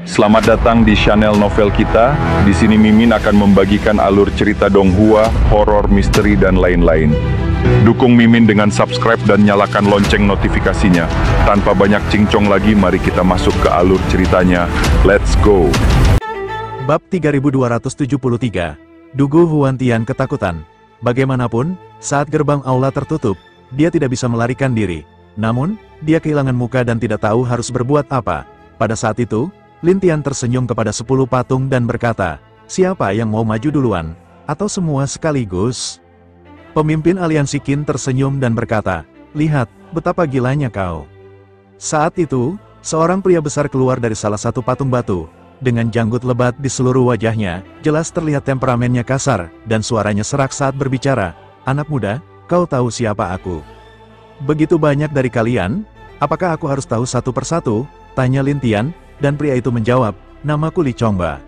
Selamat datang di channel novel kita. Di sini Mimin akan membagikan alur cerita Donghua, horor, misteri, dan lain-lain. Dukung Mimin dengan subscribe dan nyalakan lonceng notifikasinya. Tanpa banyak cincong lagi, mari kita masuk ke alur ceritanya. Let's go! Bab 3273, Dugu Huantian ketakutan. Bagaimanapun, saat gerbang aula tertutup, dia tidak bisa melarikan diri. Namun, dia kehilangan muka dan tidak tahu harus berbuat apa. Pada saat itu, Lin Tian tersenyum kepada 10 patung dan berkata, "Siapa yang mau maju duluan? Atau semua sekaligus?" Pemimpin aliansi Qin tersenyum dan berkata, "Lihat, betapa gilanya kau." Saat itu, seorang pria besar keluar dari salah satu patung batu. Dengan janggut lebat di seluruh wajahnya, jelas terlihat temperamennya kasar, dan suaranya serak saat berbicara. "Anak muda, kau tahu siapa aku?" "Begitu banyak dari kalian? Apakah aku harus tahu satu persatu?" tanya Lin Tian. Dan pria itu menjawab, "Namaku Li Chongba."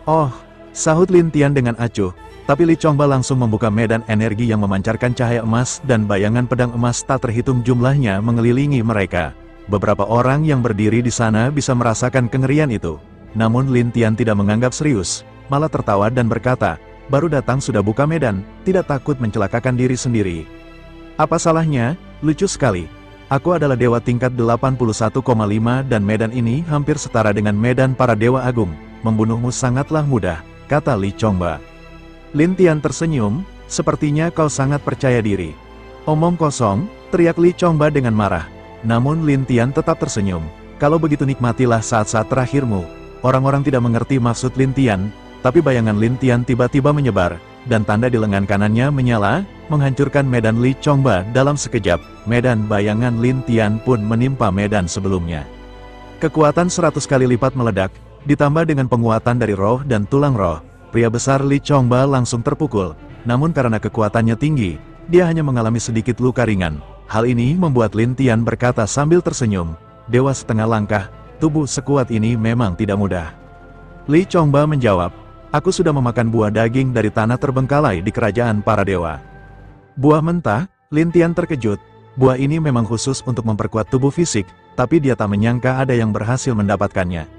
"Oh," sahut Lin Tian dengan acuh, tapi Li Chongba langsung membuka medan energi yang memancarkan cahaya emas dan bayangan pedang emas tak terhitung jumlahnya mengelilingi mereka. Beberapa orang yang berdiri di sana bisa merasakan kengerian itu. Namun Lin Tian tidak menganggap serius, malah tertawa dan berkata, "Baru datang sudah buka medan, tidak takut mencelakakan diri sendiri." "Apa salahnya? Lucu sekali. Aku adalah dewa tingkat 81,5 dan medan ini hampir setara dengan medan para dewa agung. Membunuhmu sangatlah mudah," kata Li Chongba. Lin Tian tersenyum, "Sepertinya kau sangat percaya diri." "Omong kosong," teriak Li Chongba dengan marah. Namun Lin Tian tetap tersenyum. "Kalau begitu nikmatilah saat-saat terakhirmu." Orang-orang tidak mengerti maksud Lin Tian, tapi bayangan Lin Tian tiba-tiba menyebar, dan tanda di lengan kanannya menyala, menghancurkan medan Li Chongba dalam sekejap. Medan bayangan Lin Tian pun menimpa medan sebelumnya. Kekuatan 100 kali lipat meledak, ditambah dengan penguatan dari roh dan tulang roh. Pria besar Li Chongba langsung terpukul, namun karena kekuatannya tinggi, dia hanya mengalami sedikit luka ringan. Hal ini membuat Lin Tian berkata sambil tersenyum, "Dewa setengah langkah, tubuh sekuat ini memang tidak mudah." Li Chongba menjawab, "Aku sudah memakan buah daging dari tanah terbengkalai di kerajaan para dewa." "Buah mentah?" Lin Tian terkejut. Buah ini memang khusus untuk memperkuat tubuh fisik, tapi dia tak menyangka ada yang berhasil mendapatkannya.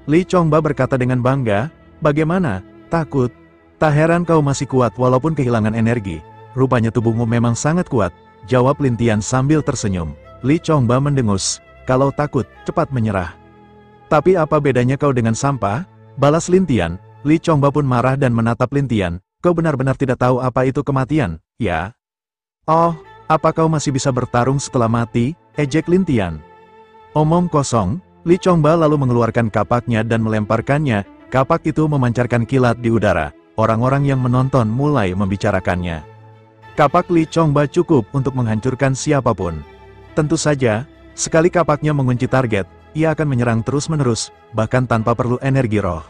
Li Chongba berkata dengan bangga, "Bagaimana? Takut? Tak heran kau masih kuat walaupun kehilangan energi. Rupanya tubuhmu memang sangat kuat," jawab Lin Tian sambil tersenyum. Li Chongba mendengus, "Kalau takut, cepat menyerah." "Tapi apa bedanya kau dengan sampah?" balas Lin Tian. Li Chongba pun marah dan menatap Lin Tian. "Kau benar-benar tidak tahu apa itu kematian, ya?" "Oh, apa kau masih bisa bertarung setelah mati?" ejek Lin Tian. "Omong kosong." Li Chongba lalu mengeluarkan kapaknya dan melemparkannya. Kapak itu memancarkan kilat di udara. Orang-orang yang menonton mulai membicarakannya. Kapak Li Chongba cukup untuk menghancurkan siapapun. Tentu saja, sekali kapaknya mengunci target, ia akan menyerang terus-menerus, bahkan tanpa perlu energi roh.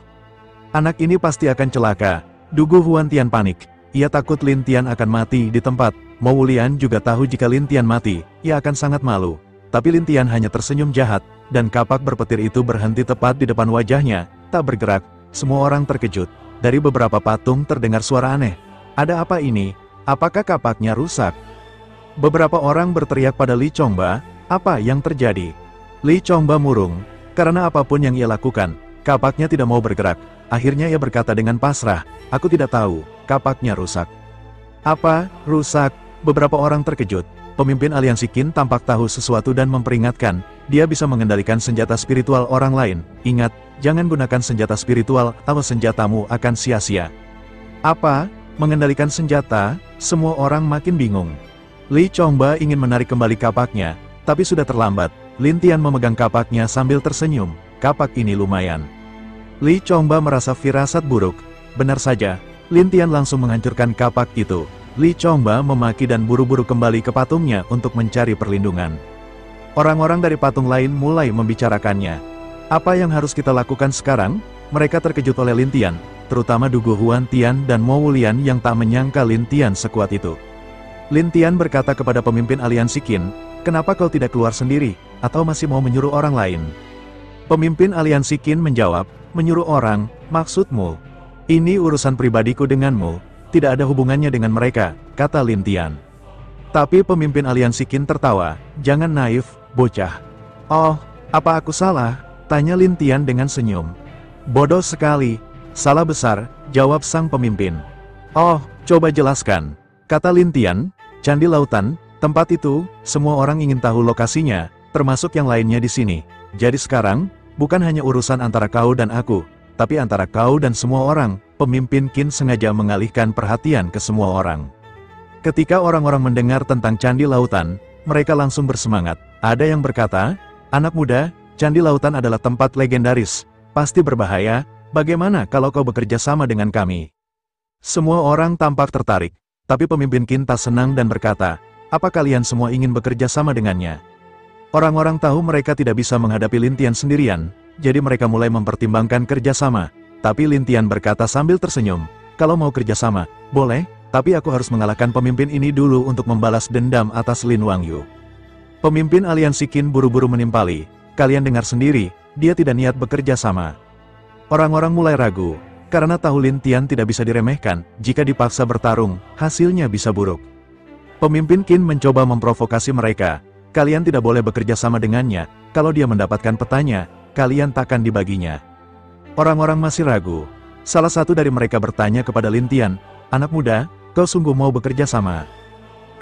"Anak ini pasti akan celaka." Dugu Huantian panik. Ia takut Lin Tian akan mati di tempat. Mo Wulian juga tahu jika Lin Tian mati, ia akan sangat malu. Tapi Lin Tian hanya tersenyum jahat, dan kapak berpetir itu berhenti tepat di depan wajahnya, tak bergerak. Semua orang terkejut. Dari beberapa patung terdengar suara aneh. "Ada apa ini? Apakah kapaknya rusak?" Beberapa orang berteriak pada Li Chongba, "Apa yang terjadi?" Li Chongba murung. Karena apapun yang ia lakukan, kapaknya tidak mau bergerak. Akhirnya ia berkata dengan pasrah, "Aku tidak tahu, kapaknya rusak." "Apa, rusak?" Beberapa orang terkejut. Pemimpin aliansi Qin tampak tahu sesuatu dan memperingatkan, dia bisa mengendalikan senjata spiritual orang lain. "Ingat, jangan gunakan senjata spiritual atau senjatamu akan sia-sia." "Apa? Mengendalikan senjata?" Semua orang makin bingung. Li Chongba ingin menarik kembali kapaknya, tapi sudah terlambat. Lin Tian memegang kapaknya sambil tersenyum. "Kapak ini lumayan." Li Chongba merasa firasat buruk. Benar saja, Lin Tian langsung menghancurkan kapak itu. Li Chongba memaki dan buru-buru kembali ke patungnya untuk mencari perlindungan. Orang-orang dari patung lain mulai membicarakannya. "Apa yang harus kita lakukan sekarang?" Mereka terkejut oleh Lin Tian, terutama Dugu Huantian dan Mo Wulian yang tak menyangka Lin Tian sekuat itu. Lin Tian berkata kepada pemimpin aliansi Qin, "Kenapa kau tidak keluar sendiri, atau masih mau menyuruh orang lain?" Pemimpin aliansi Qin menjawab, "Menyuruh orang, maksudmu? Ini urusan pribadiku denganmu. Tidak ada hubungannya dengan mereka," kata Lin Tian. Tapi pemimpin aliansi Qin tertawa, "Jangan naif, bocah." "Oh, apa aku salah?" Tanya Lin Tian dengan senyum. Bodoh sekali. Salah besar, jawab sang pemimpin. Oh, coba jelaskan. Kata Lin Tian, Candi Lautan, tempat itu, semua orang ingin tahu lokasinya, termasuk yang lainnya di sini. Jadi sekarang, bukan hanya urusan antara kau dan aku, tapi antara kau dan semua orang. Pemimpin Qin sengaja mengalihkan perhatian ke semua orang. Ketika orang-orang mendengar tentang Candi Lautan, mereka langsung bersemangat. Ada yang berkata, anak muda, Candi Lautan adalah tempat legendaris, pasti berbahaya, bagaimana kalau kau bekerja sama dengan kami? Semua orang tampak tertarik, tapi pemimpin Qin tak senang dan berkata, apa kalian semua ingin bekerja sama dengannya? Orang-orang tahu mereka tidak bisa menghadapi Lin Tian sendirian, jadi mereka mulai mempertimbangkan kerjasama. Tapi Lin Tian berkata sambil tersenyum, kalau mau kerjasama, boleh, tapi aku harus mengalahkan pemimpin ini dulu untuk membalas dendam atas Lin Wangyu. Pemimpin aliansi Qin buru-buru menimpali, kalian dengar sendiri, dia tidak niat bekerja sama. Orang-orang mulai ragu, karena tahu Lin Tian tidak bisa diremehkan, jika dipaksa bertarung, hasilnya bisa buruk. Pemimpin Qin mencoba memprovokasi mereka, kalian tidak boleh bekerja sama dengannya, kalau dia mendapatkan petanya, kalian takkan dibaginya. Orang-orang masih ragu. Salah satu dari mereka bertanya kepada Lin Tian, anak muda, kau sungguh mau bekerja sama?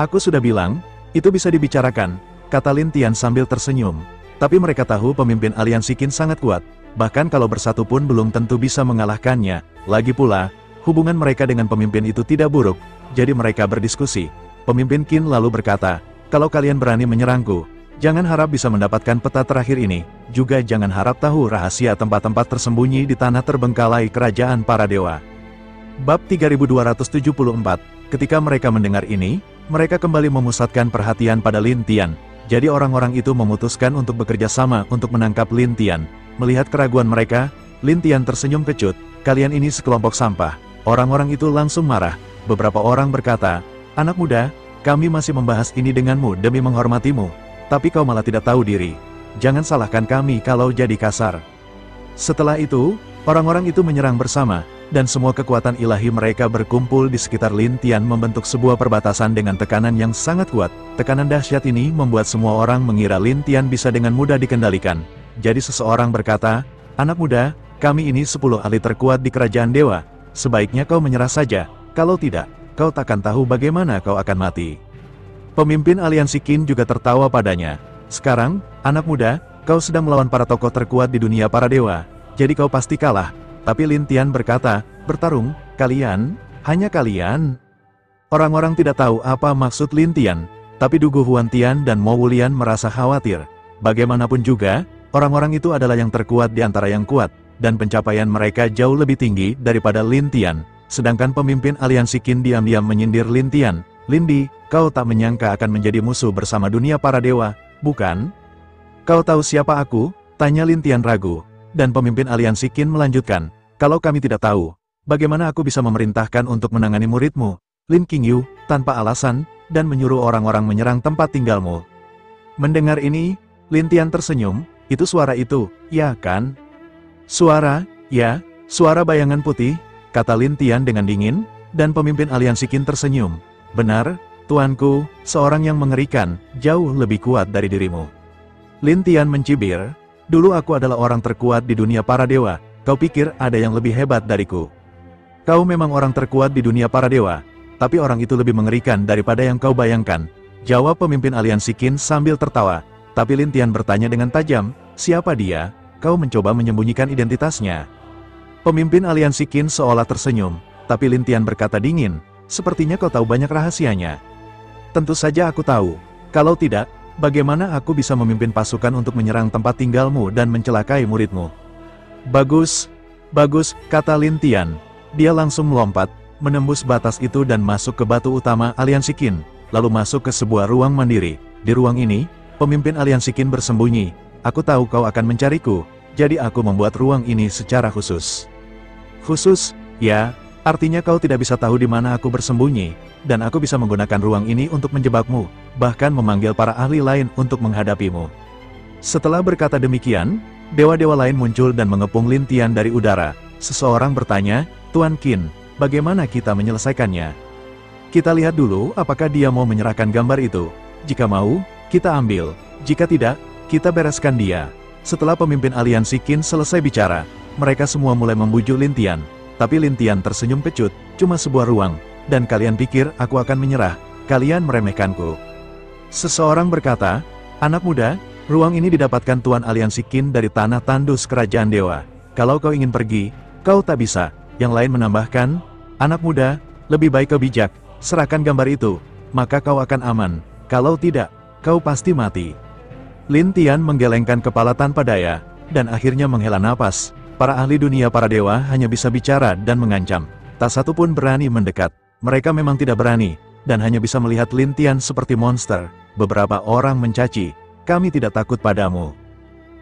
Aku sudah bilang, itu bisa dibicarakan, kata Lin Tian sambil tersenyum. Tapi mereka tahu pemimpin aliansi Qin sangat kuat, bahkan kalau bersatu pun belum tentu bisa mengalahkannya. Lagi pula, hubungan mereka dengan pemimpin itu tidak buruk, jadi mereka berdiskusi. Pemimpin Qin lalu berkata, kalau kalian berani menyerangku, jangan harap bisa mendapatkan peta terakhir ini, juga jangan harap tahu rahasia tempat-tempat tersembunyi di tanah terbengkalai kerajaan para dewa. Bab 3274, ketika mereka mendengar ini, mereka kembali memusatkan perhatian pada Lin Tian, jadi orang-orang itu memutuskan untuk bekerja sama untuk menangkap Lin Tian. Melihat keraguan mereka, Lin Tian tersenyum kecut, kalian ini sekelompok sampah. Orang-orang itu langsung marah, beberapa orang berkata, anak muda, kami masih membahas ini denganmu demi menghormatimu, tapi kau malah tidak tahu diri. Jangan salahkan kami kalau jadi kasar. Setelah itu, orang-orang itu menyerang bersama, dan semua kekuatan ilahi mereka berkumpul di sekitar Lin Tian membentuk sebuah perbatasan dengan tekanan yang sangat kuat. Tekanan dahsyat ini membuat semua orang mengira Lin Tian bisa dengan mudah dikendalikan. Jadi seseorang berkata, anak muda, kami ini 10 ahli terkuat di kerajaan dewa, sebaiknya kau menyerah saja, kalau tidak, kau takkan tahu bagaimana kau akan mati. Pemimpin aliansi Qin juga tertawa padanya. Sekarang, anak muda, kau sedang melawan para tokoh terkuat di dunia para dewa, jadi kau pasti kalah. Tapi Lin Tian berkata, bertarung, kalian, hanya kalian. Orang-orang tidak tahu apa maksud Lin Tian, tapi Du Guohuantian dan Mo Wulian merasa khawatir. Bagaimanapun juga, orang-orang itu adalah yang terkuat di antara yang kuat, dan pencapaian mereka jauh lebih tinggi daripada Lin Tian. Sedangkan pemimpin aliansi Qin diam-diam menyindir Lin Tian, Lindi, kau tak menyangka akan menjadi musuh bersama dunia para dewa, bukan? Kau tahu siapa aku? Tanya Lin Tian ragu. Dan pemimpin aliansi Qin melanjutkan, kalau kami tidak tahu, bagaimana aku bisa memerintahkan untuk menangani muridmu, Lin Qingyu, tanpa alasan, dan menyuruh orang-orang menyerang tempat tinggalmu. Mendengar ini, Lin Tian tersenyum, itu suara itu, ya kan? Suara, ya, suara bayangan putih, kata Lin Tian dengan dingin, dan pemimpin aliansi Qin tersenyum. Benar, tuanku, seorang yang mengerikan, jauh lebih kuat dari dirimu. Lin Tian mencibir, dulu aku adalah orang terkuat di dunia para dewa, kau pikir ada yang lebih hebat dariku? Kau memang orang terkuat di dunia para dewa, tapi orang itu lebih mengerikan daripada yang kau bayangkan, jawab pemimpin aliansi Qin sambil tertawa. Tapi Lin Tian bertanya dengan tajam, siapa dia? Kau mencoba menyembunyikan identitasnya. Pemimpin aliansi Qin seolah tersenyum, tapi Lin Tian berkata dingin, sepertinya kau tahu banyak rahasianya. Tentu saja aku tahu, kalau tidak, bagaimana aku bisa memimpin pasukan untuk menyerang tempat tinggalmu dan mencelakai muridmu? Bagus, bagus, kata Lin Tian. Dia langsung melompat, menembus batas itu dan masuk ke batu utama aliansi Qin, lalu masuk ke sebuah ruang mandiri. Di ruang ini, pemimpin aliansi Qin bersembunyi. Aku tahu kau akan mencariku, jadi aku membuat ruang ini secara khusus. Khusus, ya, artinya kau tidak bisa tahu di mana aku bersembunyi, dan aku bisa menggunakan ruang ini untuk menjebakmu, bahkan memanggil para ahli lain untuk menghadapimu. Setelah berkata demikian, dewa-dewa lain muncul dan mengepung Lin Tian dari udara. Seseorang bertanya, Tuan Qin, bagaimana kita menyelesaikannya? Kita lihat dulu apakah dia mau menyerahkan gambar itu. Jika mau, kita ambil. Jika tidak, kita bereskan dia. Setelah pemimpin aliansi Qin selesai bicara, mereka semua mulai membujuk Lin Tian. Tapi Lin Tian tersenyum kecut, cuma sebuah ruang, dan kalian pikir aku akan menyerah, kalian meremehkanku. Seseorang berkata, anak muda, ruang ini didapatkan Tuan Aliansi Qin dari tanah tandus kerajaan dewa. Kalau kau ingin pergi, kau tak bisa. Yang lain menambahkan, anak muda, lebih baik kau bijak, serahkan gambar itu, maka kau akan aman. Kalau tidak, kau pasti mati. Lin Tian menggelengkan kepala tanpa daya, dan akhirnya menghela napas. Para ahli dunia para dewa hanya bisa bicara dan mengancam. Tak satu pun berani mendekat. Mereka memang tidak berani, dan hanya bisa melihat Lin Tian seperti monster. Beberapa orang mencaci, kami tidak takut padamu.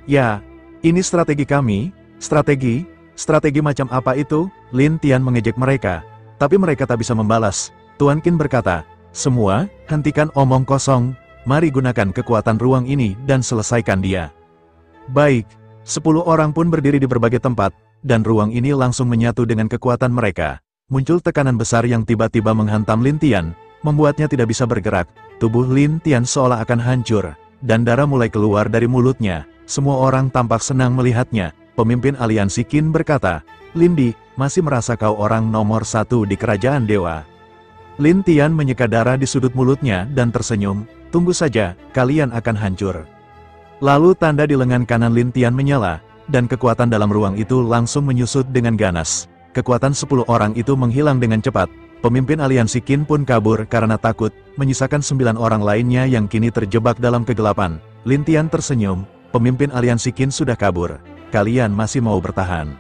Ya, ini strategi kami. Strategi macam apa itu? Lin Tian mengejek mereka. Tapi mereka tak bisa membalas. Tuan Qin berkata, semua, hentikan omong kosong. Mari gunakan kekuatan ruang ini dan selesaikan dia. Baik. 10 orang pun berdiri di berbagai tempat, dan ruang ini langsung menyatu dengan kekuatan mereka. Muncul tekanan besar yang tiba-tiba menghantam Lin Tian, membuatnya tidak bisa bergerak. Tubuh Lin Tian seolah akan hancur, dan darah mulai keluar dari mulutnya. Semua orang tampak senang melihatnya. Pemimpin aliansi Qin berkata, Lindi, masih merasa kau orang nomor 1 di kerajaan dewa. Lin Tian menyeka darah di sudut mulutnya dan tersenyum, tunggu saja, kalian akan hancur. Lalu tanda di lengan kanan Lin Tian menyala, dan kekuatan dalam ruang itu langsung menyusut dengan ganas. Kekuatan 10 orang itu menghilang dengan cepat. Pemimpin aliansi Qin pun kabur karena takut, menyisakan 9 orang lainnya yang kini terjebak dalam kegelapan. Lin Tian tersenyum, pemimpin aliansi Qin sudah kabur. Kalian masih mau bertahan?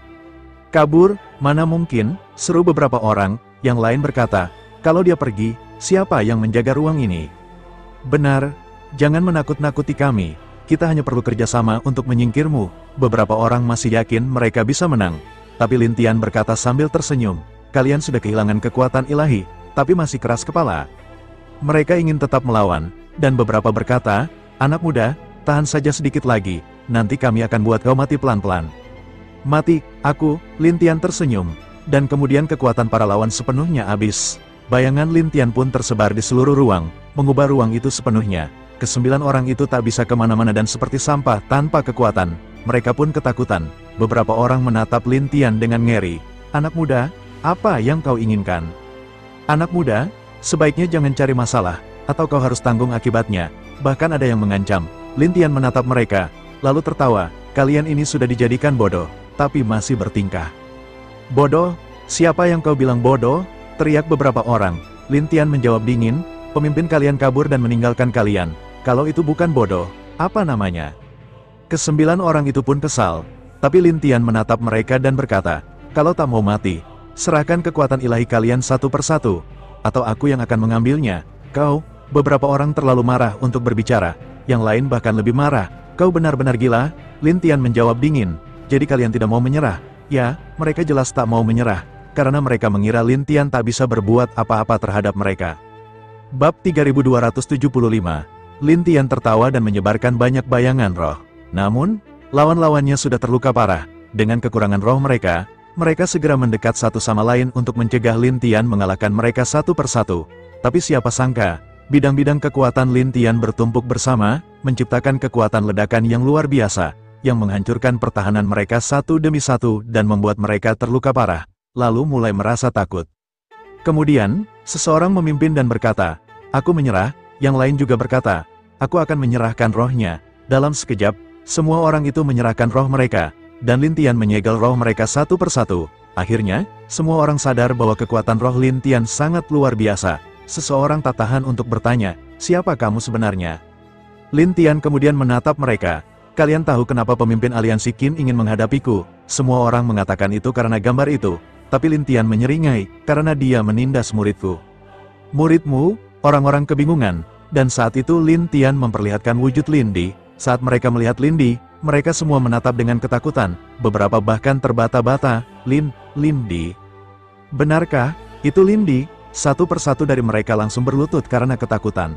Kabur? Mana mungkin, seru beberapa orang, yang lain berkata, kalau dia pergi, siapa yang menjaga ruang ini? Benar, jangan menakut-nakuti kami. Kita hanya perlu kerjasama untuk menyingkirmu. Beberapa orang masih yakin mereka bisa menang. Tapi Lin Tian berkata sambil tersenyum, kalian sudah kehilangan kekuatan ilahi, tapi masih keras kepala. Mereka ingin tetap melawan, dan beberapa berkata, anak muda, tahan saja sedikit lagi, nanti kami akan buat kau mati pelan-pelan. Mati, aku, Lin Tian tersenyum, dan kemudian kekuatan para lawan sepenuhnya habis. Bayangan Lin Tian pun tersebar di seluruh ruang, mengubah ruang itu sepenuhnya. Ke-9 orang itu tak bisa kemana-mana dan seperti sampah tanpa kekuatan. Mereka pun ketakutan. Beberapa orang menatap Lin Tian dengan ngeri. Anak muda, apa yang kau inginkan? Anak muda, sebaiknya jangan cari masalah, atau kau harus tanggung akibatnya. Bahkan ada yang mengancam. Lin Tian menatap mereka, lalu tertawa. Kalian ini sudah dijadikan bodoh, tapi masih bertingkah. Bodoh? Siapa yang kau bilang bodoh? Teriak beberapa orang. Lin Tian menjawab dingin, pemimpin kalian kabur dan meninggalkan kalian. Kalau itu bukan bodoh, apa namanya? Ke-9 orang itu pun kesal, tapi Lin Tian menatap mereka dan berkata, kalau tak mau mati, serahkan kekuatan ilahi kalian satu persatu, atau aku yang akan mengambilnya. Kau, beberapa orang terlalu marah untuk berbicara, yang lain bahkan lebih marah. Kau benar-benar gila? Lin Tian menjawab dingin, jadi kalian tidak mau menyerah? Ya, mereka jelas tak mau menyerah, karena mereka mengira Lin Tian tak bisa berbuat apa-apa terhadap mereka. Bab 3275, Lin Tian tertawa dan menyebarkan banyak bayangan roh. Namun, lawan-lawannya sudah terluka parah. Dengan kekurangan roh mereka, mereka segera mendekat satu sama lain untuk mencegah Lin Tian mengalahkan mereka satu persatu. Tapi siapa sangka, bidang-bidang kekuatan Lin Tian bertumpuk bersama, menciptakan kekuatan ledakan yang luar biasa, yang menghancurkan pertahanan mereka satu demi satu dan membuat mereka terluka parah, lalu mulai merasa takut. Kemudian, seseorang memimpin dan berkata, aku menyerah. Yang lain juga berkata, aku akan menyerahkan rohnya. Dalam sekejap, semua orang itu menyerahkan roh mereka, dan Lin Tian menyegel roh mereka satu persatu. Akhirnya, semua orang sadar bahwa kekuatan roh Lin Tian sangat luar biasa. Seseorang tak tahan untuk bertanya, siapa kamu sebenarnya? Lin Tian kemudian menatap mereka. Kalian tahu kenapa pemimpin aliansi Qin ingin menghadapiku? Semua orang mengatakan itu karena gambar itu. Tapi Lin Tian menyeringai, karena dia menindas muridku. Muridmu? Orang-orang kebingungan. Dan saat itu Lin Tian memperlihatkan wujud Lindi. Saat mereka melihat Lindi, mereka semua menatap dengan ketakutan. Beberapa bahkan terbata-bata. Lindi. Benarkah? Itu Lindi? Satu persatu dari mereka langsung berlutut karena ketakutan.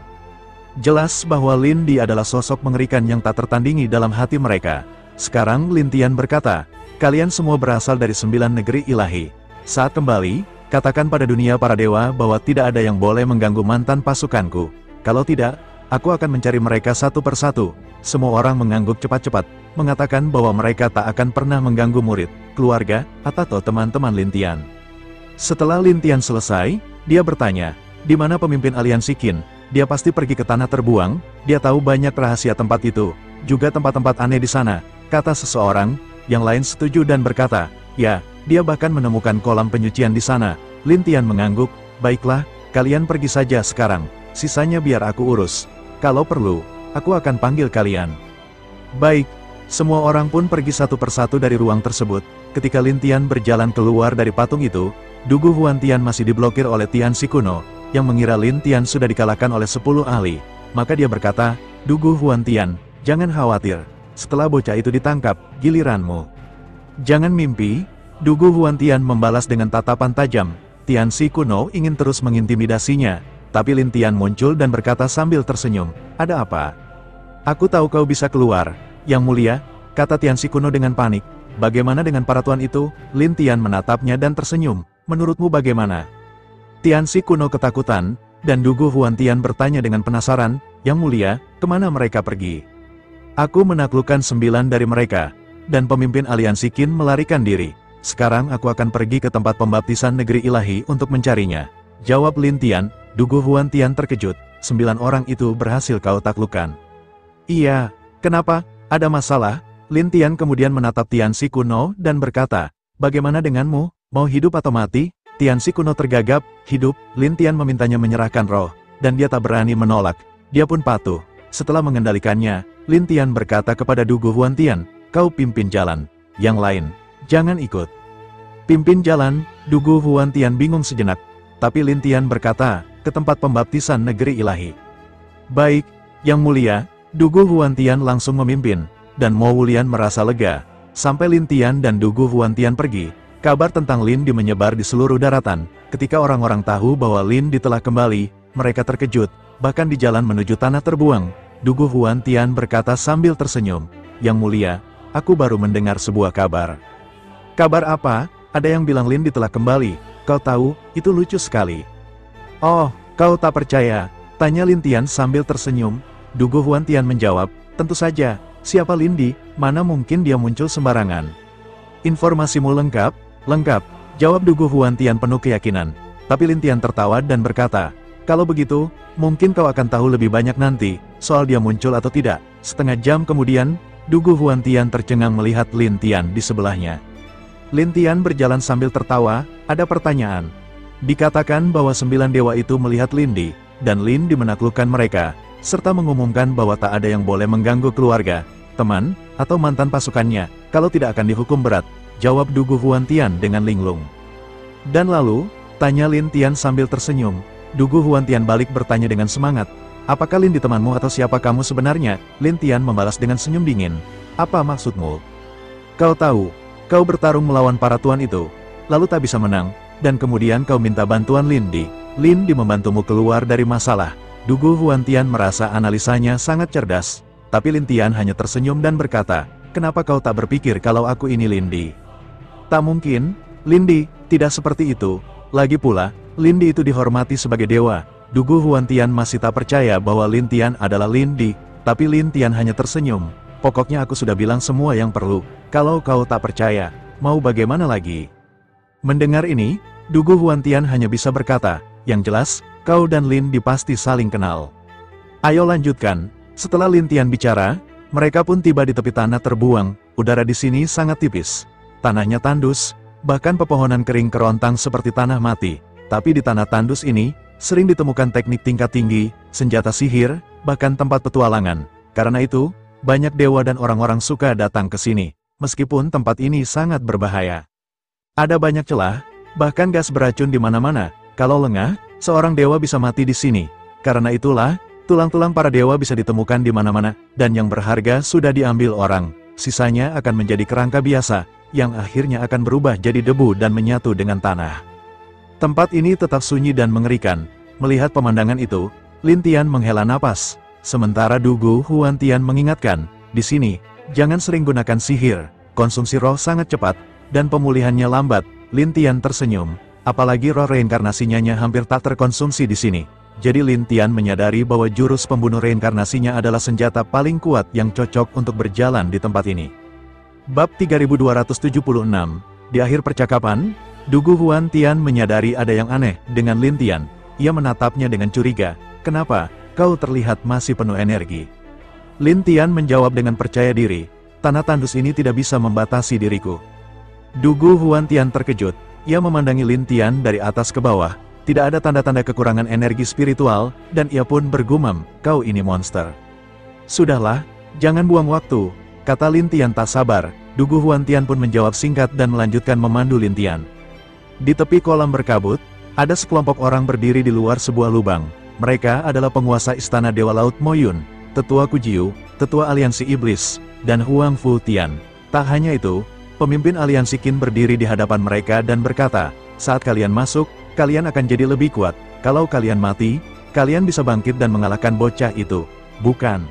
Jelas bahwa Lindi adalah sosok mengerikan yang tak tertandingi dalam hati mereka. Sekarang Lin Tian berkata, kalian semua berasal dari 9 negeri ilahi. Saat kembali, katakan pada dunia para dewa bahwa tidak ada yang boleh mengganggu mantan pasukanku. Kalau tidak, aku akan mencari mereka satu persatu. Semua orang mengangguk cepat-cepat. mengatakan bahwa mereka tak akan pernah mengganggu murid, keluarga, atau teman-teman Lin Tian. Setelah Lin Tian selesai, dia bertanya, di mana pemimpin aliansi Qin? Dia pasti pergi ke tanah terbuang, dia tahu banyak rahasia tempat itu, juga tempat-tempat aneh di sana, kata seseorang. Yang lain setuju dan berkata, ya, dia bahkan menemukan kolam penyucian di sana. Lin Tian mengangguk, baiklah, kalian pergi saja sekarang, sisanya biar aku urus. Kalau perlu, aku akan panggil kalian. Baik, semua orang pun pergi satu persatu dari ruang tersebut. Ketika Lin Tian berjalan keluar dari patung itu, Dugu Huantian masih diblokir oleh Tianxi kuno, yang mengira Lin Tian sudah dikalahkan oleh 10 ahli. Maka dia berkata, Dugu Huantian, jangan khawatir, setelah bocah itu ditangkap, giliranmu. Jangan mimpi, Dugu Huantian membalas dengan tatapan tajam. Tianxi kuno ingin terus mengintimidasinya, tapi Lin Tian muncul dan berkata sambil tersenyum, ada apa? Aku tahu kau bisa keluar, Yang Mulia, kata Tianxi kuno dengan panik. Bagaimana dengan para tuan itu? Lin Tian menatapnya dan tersenyum, menurutmu bagaimana? Tianxi kuno ketakutan, dan Dugu Huantian bertanya dengan penasaran, Yang Mulia, kemana mereka pergi? Aku menaklukkan 9 dari mereka, dan pemimpin aliansi Qin melarikan diri. Sekarang aku akan pergi ke tempat pembaptisan negeri ilahi untuk mencarinya. Jawab Lin Tian. Dugu Huantian terkejut, 9 orang itu berhasil kau taklukkan. Iya, kenapa? Ada masalah? Lin Tian kemudian menatap Tianxi kuno dan berkata, bagaimana denganmu? Mau hidup atau mati? Tianxi kuno tergagap, hidup. Lin Tian memintanya menyerahkan roh, dan dia tak berani menolak. Dia pun patuh. Setelah mengendalikannya, Lin Tian berkata kepada Dugu Huantian, kau pimpin jalan. Yang lain, jangan ikut. Pimpin jalan. Dugu Huantian bingung sejenak, tapi Lin Tian berkata, ke tempat pembaptisan negeri ilahi. Baik, Yang Mulia. Dugu Huantian langsung memimpin, dan Mo Wulian merasa lega. Sampai Lin Tian dan Dugu Huantian pergi, kabar tentang Lin Di menyebar di seluruh daratan. Ketika orang-orang tahu bahwa Lin Di telah kembali, mereka terkejut. Bahkan di jalan menuju tanah terbuang, Dugu Huantian berkata sambil tersenyum, Yang Mulia, aku baru mendengar sebuah kabar. Kabar apa? Ada yang bilang Lin Di telah kembali. Kau tahu, itu lucu sekali. Oh, kau tak percaya? Tanya Lin Tian sambil tersenyum. Dugu Huantian menjawab, tentu saja, siapa Lin Di? Mana mungkin dia muncul sembarangan. Informasimu lengkap? Lengkap, jawab Dugu Huantian penuh keyakinan. Tapi Lin Tian tertawa dan berkata, kalau begitu, mungkin kau akan tahu lebih banyak nanti, soal dia muncul atau tidak. Setengah jam kemudian, Dugu Huantian tercengang melihat Lin Tian di sebelahnya. Lin Tian berjalan sambil tertawa, ada pertanyaan. Dikatakan bahwa 9 dewa itu melihat Lin Di, dan Lin Di menaklukkan mereka, serta mengumumkan bahwa tak ada yang boleh mengganggu keluarga, teman, atau mantan pasukannya, kalau tidak akan dihukum berat, jawab Dugu Huantian dengan linglung. Dan lalu, tanya Lin Tian sambil tersenyum. Dugu Huantian balik bertanya dengan semangat, apakah Lin Di temanmu atau siapa kamu sebenarnya? Lin Tian membalas dengan senyum dingin, apa maksudmu? Kau tahu, kau bertarung melawan para tuan itu, lalu tak bisa menang, dan kemudian kau minta bantuan Lin Di. Lin Di membantumu keluar dari masalah. Dugu Huantian merasa analisanya sangat cerdas, tapi Lin Tian hanya tersenyum dan berkata, kenapa kau tak berpikir kalau aku ini Lin Di? Tak mungkin, Lin Di, tidak seperti itu. Lagi pula, Lin Di itu dihormati sebagai dewa. Dugu Huantian masih tak percaya bahwa Lin Tian adalah Lin Di, tapi Lin Tian hanya tersenyum. Pokoknya aku sudah bilang semua yang perlu, kalau kau tak percaya, mau bagaimana lagi? Mendengar ini, Dugu Huantian hanya bisa berkata, yang jelas, kau dan Lin Di pasti saling kenal. Ayo lanjutkan. Setelah Lin Tian bicara, mereka pun tiba di tepi tanah terbuang. Udara di sini sangat tipis. Tanahnya tandus, bahkan pepohonan kering kerontang seperti tanah mati. Tapi di tanah tandus ini, sering ditemukan teknik tingkat tinggi, senjata sihir, bahkan tempat petualangan. Karena itu, banyak dewa dan orang-orang suka datang ke sini, meskipun tempat ini sangat berbahaya. Ada banyak celah, bahkan gas beracun di mana-mana. Kalau lengah, seorang dewa bisa mati di sini. Karena itulah, tulang-tulang para dewa bisa ditemukan di mana-mana, dan yang berharga sudah diambil orang. Sisanya akan menjadi kerangka biasa, yang akhirnya akan berubah jadi debu dan menyatu dengan tanah. Tempat ini tetap sunyi dan mengerikan. Melihat pemandangan itu, Lin Tian menghela napas. Sementara Dugu Huantian mengingatkan, di sini, jangan sering gunakan sihir, konsumsi roh sangat cepat, dan pemulihannya lambat. Lin Tian tersenyum. Apalagi roh reinkarnasinya hampir tak terkonsumsi di sini. Jadi Lin Tian menyadari bahwa jurus pembunuh reinkarnasinya adalah senjata paling kuat yang cocok untuk berjalan di tempat ini. Bab 3276. Di akhir percakapan, Dugu Huan Tian menyadari ada yang aneh dengan Lin Tian. Ia menatapnya dengan curiga. Kenapa? Kau terlihat masih penuh energi. Lin Tian menjawab dengan percaya diri. Tanah tandus ini tidak bisa membatasi diriku. Dugu Huan Tian terkejut. Ia memandangi Lin Tian dari atas ke bawah. Tidak ada tanda-tanda kekurangan energi spiritual, dan ia pun bergumam, kau ini monster. Sudahlah, jangan buang waktu, kata Lin Tian tak sabar. Dugu Huan Tian pun menjawab singkat dan melanjutkan memandu Lin Tian. Di tepi kolam berkabut, ada sekelompok orang berdiri di luar sebuah lubang. Mereka adalah penguasa istana Dewa Laut Mo Yun, Tetua Kujiu, Tetua Aliansi Iblis, dan Huang Fu Tian. Tak hanya itu, pemimpin aliansi Qin berdiri di hadapan mereka dan berkata, saat kalian masuk, kalian akan jadi lebih kuat. Kalau kalian mati, kalian bisa bangkit dan mengalahkan bocah itu. Bukan?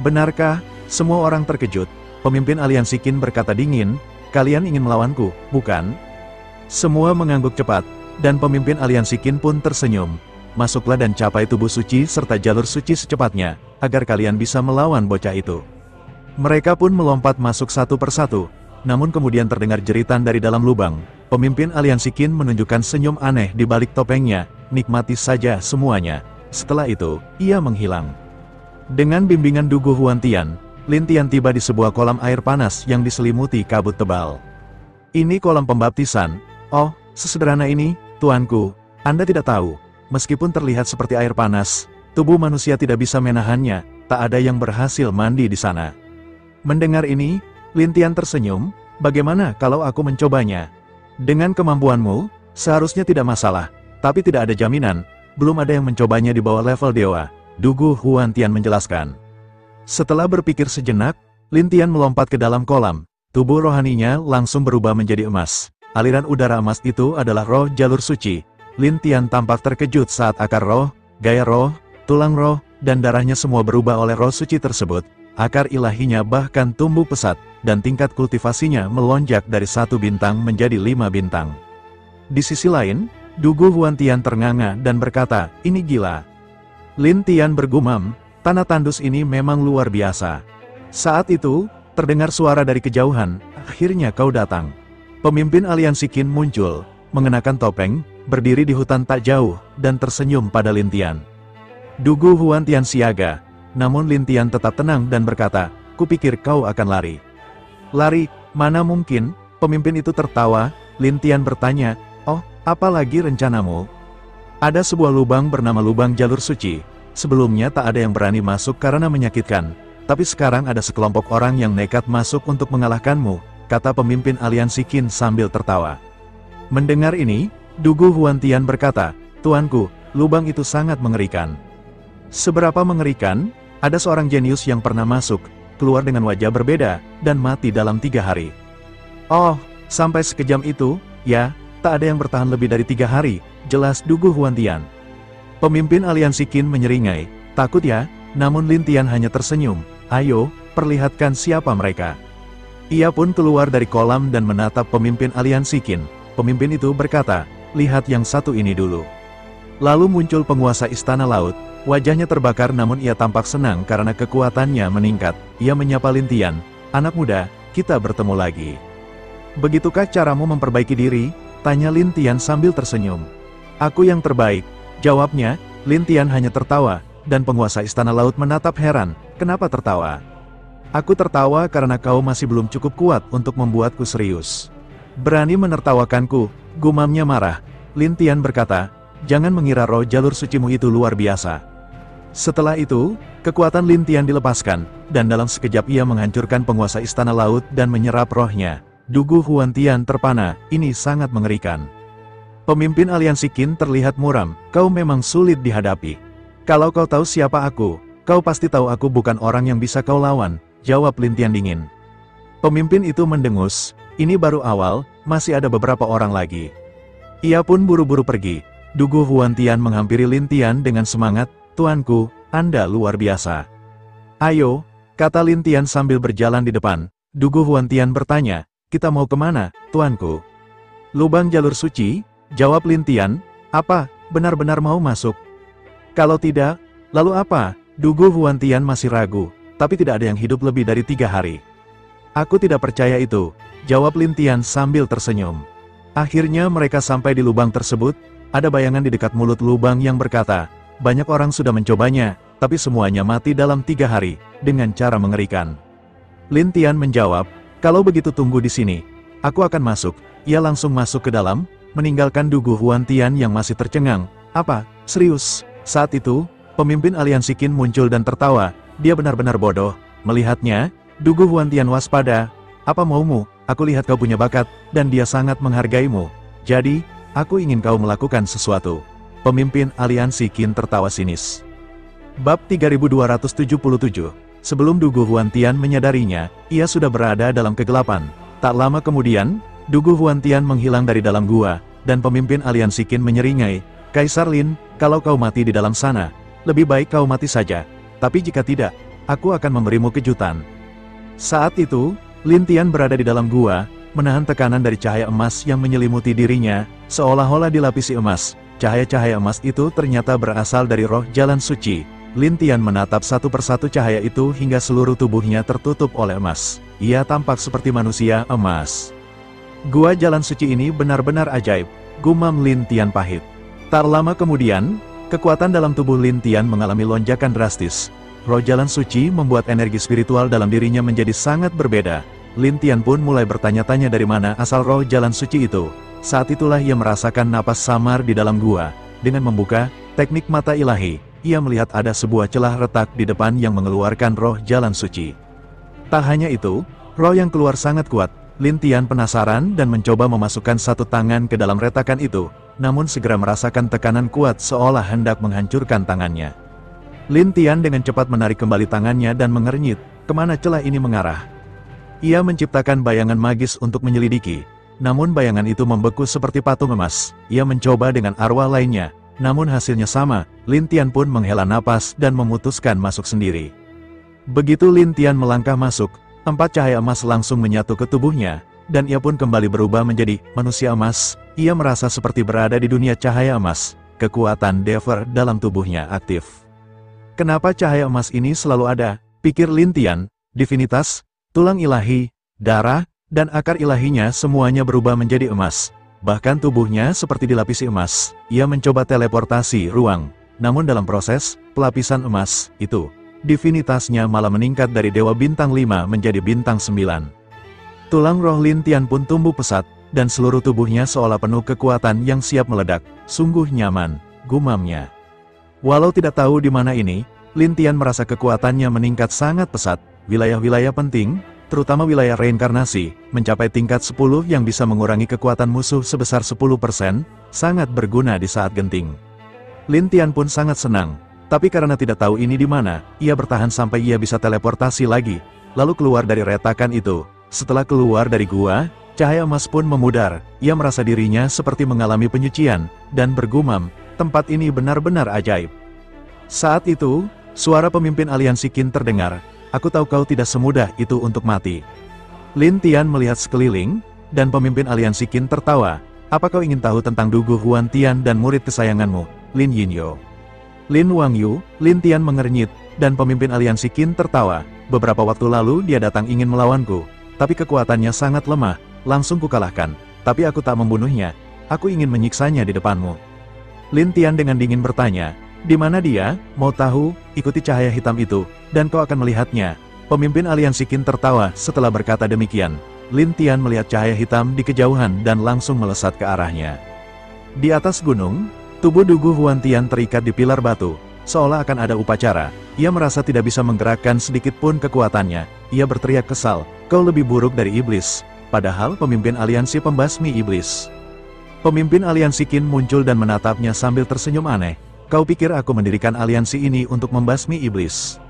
Benarkah? Semua orang terkejut. Pemimpin aliansi Qin berkata dingin, kalian ingin melawanku, bukan? Semua mengangguk cepat, dan pemimpin aliansi Qin pun tersenyum. Masuklah dan capai tubuh suci serta jalur suci secepatnya, agar kalian bisa melawan bocah itu. Mereka pun melompat masuk satu persatu, namun kemudian terdengar jeritan dari dalam lubang. Pemimpin aliansi Qin menunjukkan senyum aneh di balik topengnya, nikmati saja semuanya. Setelah itu, ia menghilang. Dengan bimbingan Dugu Huan Tian, Lin Tian tiba di sebuah kolam air panas yang diselimuti kabut tebal. Ini kolam pembaptisan. Oh, sesederhana ini, tuanku. Anda tidak tahu, meskipun terlihat seperti air panas, tubuh manusia tidak bisa menahannya, tak ada yang berhasil mandi di sana. Mendengar ini, Lin Tian tersenyum, bagaimana kalau aku mencobanya? Dengan kemampuanmu, seharusnya tidak masalah, tapi tidak ada jaminan, belum ada yang mencobanya di bawah level dewa, Dugu Huan Tian menjelaskan. Setelah berpikir sejenak, Lin Tian melompat ke dalam kolam, tubuh rohaninya langsung berubah menjadi emas. Aliran udara emas itu adalah roh jalur suci. Lin Tian tampak terkejut saat akar roh, gaya roh, tulang roh, dan darahnya semua berubah oleh roh suci tersebut. Akar ilahinya bahkan tumbuh pesat, dan tingkat kultivasinya melonjak dari 1 bintang menjadi 5 bintang. Di sisi lain, Dugu Huan Tian ternganga dan berkata, ini gila. Lin Tian bergumam, tanah tandus ini memang luar biasa. Saat itu, terdengar suara dari kejauhan, akhirnya kau datang. Pemimpin aliansi Qin muncul, mengenakan topeng, berdiri di hutan tak jauh, dan tersenyum pada Lin Tian. Dugu Huan Tian siaga. Namun Lin Tian tetap tenang dan berkata, kupikir kau akan lari. Lari, mana mungkin, pemimpin itu tertawa. Lin Tian bertanya, oh, apa lagi rencanamu? Ada sebuah lubang bernama lubang jalur suci. Sebelumnya tak ada yang berani masuk karena menyakitkan. Tapi sekarang ada sekelompok orang yang nekat masuk untuk mengalahkanmu, kata pemimpin aliansi Qin sambil tertawa. Mendengar ini, Dugu Huan Tian berkata, tuanku, lubang itu sangat mengerikan. Seberapa mengerikan? Ada seorang jenius yang pernah masuk, keluar dengan wajah berbeda, dan mati dalam 3 hari. Oh, sampai sekejam itu? Ya, tak ada yang bertahan lebih dari 3 hari, jelas Dugu Huan Tian. Pemimpin aliansi Qin menyeringai, takut ya? Namun Lin Tian hanya tersenyum, ayo, perlihatkan siapa mereka. Ia pun keluar dari kolam dan menatap pemimpin aliansi Qin. Pemimpin itu berkata, lihat yang satu ini dulu. Lalu muncul penguasa istana laut. Wajahnya terbakar namun ia tampak senang karena kekuatannya meningkat. Ia menyapa Lin Tian, anak muda, kita bertemu lagi. Begitukah caramu memperbaiki diri? Tanya Lin Tian sambil tersenyum. Aku yang terbaik, jawabnya. Lin Tian hanya tertawa, dan penguasa istana laut menatap heran, kenapa tertawa? Aku tertawa karena kau masih belum cukup kuat untuk membuatku serius. Berani menertawakanku, gumamnya marah. Lin Tian berkata, jangan mengira roh jalur sucimu itu luar biasa. Setelah itu, kekuatan Lin Tian dilepaskan, dan dalam sekejap ia menghancurkan penguasa istana laut dan menyerap rohnya. Dugu Huan Tian terpana, ini sangat mengerikan. Pemimpin aliansi Qin terlihat muram, kau memang sulit dihadapi. Kalau kau tahu siapa aku, kau pasti tahu aku bukan orang yang bisa kau lawan, jawab Lin Tian dingin. Pemimpin itu mendengus, ini baru awal, masih ada beberapa orang lagi. Ia pun buru-buru pergi. Dugu Huan Tian menghampiri Lin Tian dengan semangat, tuanku, Anda luar biasa. Ayo, kata Lin Tian sambil berjalan di depan. Dugu Huan Tian bertanya, kita mau kemana, tuanku? Lubang jalur suci, jawab Lin Tian, apa, benar-benar mau masuk? Kalau tidak, lalu apa? Dugu Huantian masih ragu, tapi tidak ada yang hidup lebih dari 3 hari. Aku tidak percaya itu, jawab Lin Tian sambil tersenyum. Akhirnya mereka sampai di lubang tersebut, ada bayangan di dekat mulut lubang yang berkata, banyak orang sudah mencobanya, tapi semuanya mati dalam 3 hari, dengan cara mengerikan. Lin Tian menjawab, kalau begitu tunggu di sini, aku akan masuk. Ia langsung masuk ke dalam, meninggalkan Dugu Huantian yang masih tercengang. Apa? Serius? Saat itu, pemimpin aliansi Qin muncul dan tertawa, dia benar-benar bodoh. Melihatnya, Dugu Huantian waspada. Apa maumu? Aku lihat kau punya bakat, dan dia sangat menghargaimu. Jadi, aku ingin kau melakukan sesuatu. Pemimpin aliansi Qin tertawa sinis. Bab 3277. Sebelum Dugu Huantian menyadarinya, ia sudah berada dalam kegelapan. Tak lama kemudian, Dugu Huantian menghilang dari dalam gua, dan pemimpin aliansi Qin menyeringai, Kaisar Lin, kalau kau mati di dalam sana, lebih baik kau mati saja. Tapi jika tidak, aku akan memberimu kejutan. Saat itu, Lin Tian berada di dalam gua, menahan tekanan dari cahaya emas yang menyelimuti dirinya, seolah-olah dilapisi emas. Cahaya-cahaya emas itu ternyata berasal dari roh jalan suci. Lin Tian menatap satu persatu cahaya itu hingga seluruh tubuhnya tertutup oleh emas. Ia tampak seperti manusia emas. Gua jalan suci ini benar-benar ajaib, gumam Lin Tian pahit. Tak lama kemudian, kekuatan dalam tubuh Lin Tian mengalami lonjakan drastis. Roh jalan suci membuat energi spiritual dalam dirinya menjadi sangat berbeda. Lin Tian pun mulai bertanya-tanya dari mana asal roh jalan suci itu. Saat itulah ia merasakan napas samar di dalam gua. Dengan membuka teknik mata ilahi, ia melihat ada sebuah celah retak di depan yang mengeluarkan roh jalan suci. Tak hanya itu, roh yang keluar sangat kuat. Lin Tian penasaran dan mencoba memasukkan satu tangan ke dalam retakan itu, namun segera merasakan tekanan kuat seolah hendak menghancurkan tangannya. Lin Tian dengan cepat menarik kembali tangannya dan mengernyit, kemana celah ini mengarah. Ia menciptakan bayangan magis untuk menyelidiki, namun bayangan itu membeku seperti patung emas. Ia mencoba dengan arwah lainnya, namun hasilnya sama. Lin Tian pun menghela napas dan memutuskan masuk sendiri. Begitu Lin Tian melangkah masuk, 4 cahaya emas langsung menyatu ke tubuhnya, dan ia pun kembali berubah menjadi manusia emas. Ia merasa seperti berada di dunia cahaya emas. Kekuatan Dever dalam tubuhnya aktif. Kenapa cahaya emas ini selalu ada? Pikir Lin Tian, divinitas, tulang ilahi, darah, dan akar ilahinya semuanya berubah menjadi emas. Bahkan tubuhnya seperti dilapisi emas. Ia mencoba teleportasi ruang. Namun dalam proses pelapisan emas itu, divinitasnya malah meningkat dari Dewa Bintang 5 menjadi Bintang 9. Tulang roh Lin Tian pun tumbuh pesat, dan seluruh tubuhnya seolah penuh kekuatan yang siap meledak. Sungguh nyaman, gumamnya. Walau tidak tahu di mana ini, Lin Tian merasa kekuatannya meningkat sangat pesat. Wilayah-wilayah penting, terutama wilayah reinkarnasi, mencapai tingkat 10 yang bisa mengurangi kekuatan musuh sebesar 10%, sangat berguna di saat genting. Lin Tian pun sangat senang, tapi karena tidak tahu ini di mana, ia bertahan sampai ia bisa teleportasi lagi, lalu keluar dari retakan itu. Setelah keluar dari gua, cahaya emas pun memudar. Ia merasa dirinya seperti mengalami penyucian, dan bergumam, tempat ini benar-benar ajaib. Saat itu, suara pemimpin aliansi Qin terdengar, aku tahu kau tidak semudah itu untuk mati. Lin Tian melihat sekeliling, dan pemimpin aliansi Qin tertawa, apa kau ingin tahu tentang Dugu Huantian dan murid kesayanganmu, Lin Yinyo? Lin Wangyu, Lin Tian mengernyit, dan pemimpin aliansi Qin tertawa, beberapa waktu lalu dia datang ingin melawanku, tapi kekuatannya sangat lemah, langsung kukalahkan, tapi aku tak membunuhnya, aku ingin menyiksanya di depanmu. Lin Tian dengan dingin bertanya, di mana dia? Mau tahu? Ikuti cahaya hitam itu, dan kau akan melihatnya. Pemimpin aliansi Qin tertawa setelah berkata demikian. Lin Tian melihat cahaya hitam di kejauhan dan langsung melesat ke arahnya. Di atas gunung, tubuh Dugu Huantian terikat di pilar batu, seolah akan ada upacara. Ia merasa tidak bisa menggerakkan sedikit pun kekuatannya. Ia berteriak kesal, kau lebih buruk dari iblis. Padahal pemimpin aliansi pembasmi iblis. Pemimpin aliansi Qin muncul dan menatapnya sambil tersenyum aneh. Kau pikir aku mendirikan aliansi ini untuk membasmi iblis?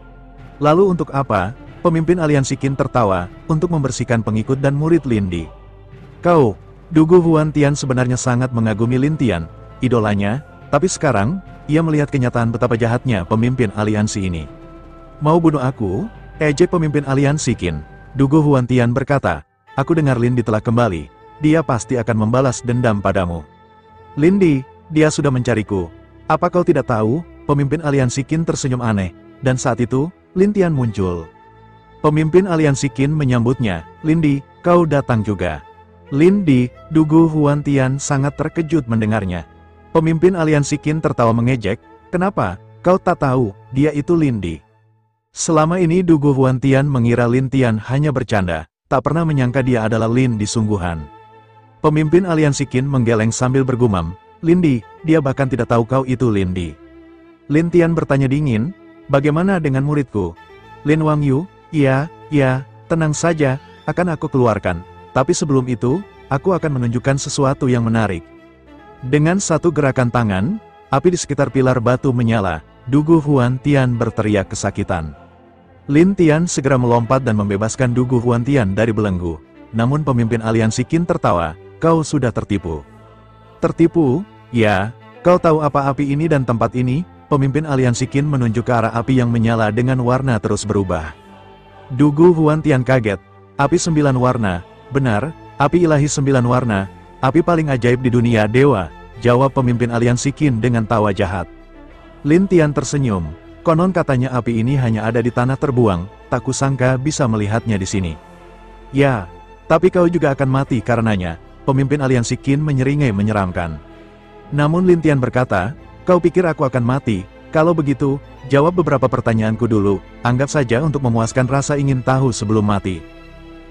Lalu untuk apa? Pemimpin aliansi Qin tertawa, untuk membersihkan pengikut dan murid Lin Di. Kau, Dugu Huantian sebenarnya sangat mengagumi Lin Tian, idolanya, tapi sekarang, ia melihat kenyataan betapa jahatnya pemimpin aliansi ini. Mau bunuh aku? Ejek pemimpin aliansi Qin. Dugu Huantian berkata, aku dengar Lin Di telah kembali, dia pasti akan membalas dendam padamu. Lin Di, dia sudah mencariku. Apa kau tidak tahu? pemimpin aliansi Qin tersenyum aneh, dan saat itu, Lin Tian muncul. Pemimpin aliansi Qin menyambutnya, "Lin Di, kau datang juga." Lin Di, Dugu Huan Tian sangat terkejut mendengarnya. Pemimpin aliansi Qin tertawa mengejek, "Kenapa? Kau tak tahu, dia itu Lin Di." Selama ini Dugu Huan Tian mengira Lin Tian hanya bercanda, tak pernah menyangka dia adalah Lin Di sungguhan. Pemimpin aliansi Qin menggeleng sambil bergumam, "Lin Di, dia bahkan tidak tahu kau itu Lin Di." Lin Tian bertanya dingin, "Bagaimana dengan muridku?" Lin Wangyu, "Iya, tenang saja, akan aku keluarkan. Tapi sebelum itu, aku akan menunjukkan sesuatu yang menarik." Dengan satu gerakan tangan, api di sekitar pilar batu menyala. Dugu Huan Tian berteriak kesakitan. Lin Tian segera melompat dan membebaskan Dugu Huan Tian dari belenggu. Namun pemimpin aliansi Qin tertawa, "Kau sudah tertipu." "Tertipu? Ya, kau tahu apa api ini dan tempat ini?" Pemimpin aliansi Qin menunjuk ke arah api yang menyala dengan warna terus berubah. Dugu Huan Tian kaget. "Api 9 warna. Benar, api ilahi 9 warna, api paling ajaib di dunia dewa," jawab pemimpin aliansi Qin dengan tawa jahat. Lin Tian tersenyum, "Konon katanya api ini hanya ada di tanah terbuang, tak kusangka bisa melihatnya di sini." "Ya, tapi kau juga akan mati karenanya," pemimpin aliansi Qin menyeringai menyeramkan. Namun Lin Tian berkata, "Kau pikir aku akan mati? Kalau begitu, jawab beberapa pertanyaanku dulu, anggap saja untuk memuaskan rasa ingin tahu sebelum mati."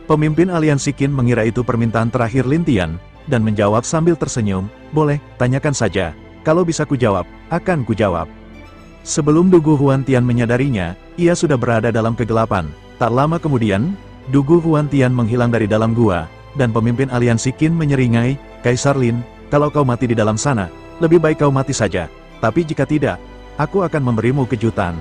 Pemimpin aliansi Qin mengira itu permintaan terakhir Lin Tian, dan menjawab sambil tersenyum, "Boleh, tanyakan saja. Kalau bisa kujawab, akan kujawab." Sebelum Dugu Huan Tian menyadarinya, ia sudah berada dalam kegelapan. Tak lama kemudian, Dugu Huan Tian menghilang dari dalam gua, dan pemimpin aliansi Qin menyeringai, "Kaisar Lin, kalau kau mati di dalam sana, lebih baik kau mati saja. Tapi jika tidak, aku akan memberimu kejutan."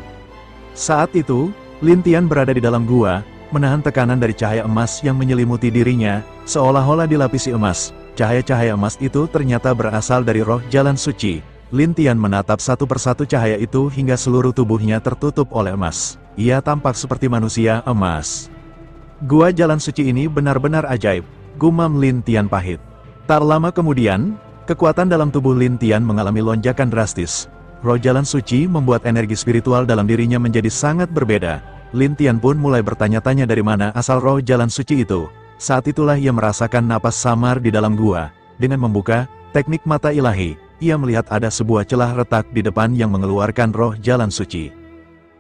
Saat itu, Lin Tian berada di dalam gua, menahan tekanan dari cahaya emas yang menyelimuti dirinya, seolah-olah dilapisi emas. Cahaya-cahaya emas itu ternyata berasal dari roh jalan suci. Lin Tian menatap satu persatu cahaya itu hingga seluruh tubuhnya tertutup oleh emas. Ia tampak seperti manusia emas. "Gua jalan suci ini benar-benar ajaib," gumam Lin Tian pahit. Tak lama kemudian, kekuatan dalam tubuh Lin Tian mengalami lonjakan drastis. Roh jalan suci membuat energi spiritual dalam dirinya menjadi sangat berbeda. Lin Tian pun mulai bertanya-tanya dari mana asal roh jalan suci itu. Saat itulah ia merasakan napas samar di dalam gua. Dengan membuka teknik mata ilahi, ia melihat ada sebuah celah retak di depan yang mengeluarkan roh jalan suci.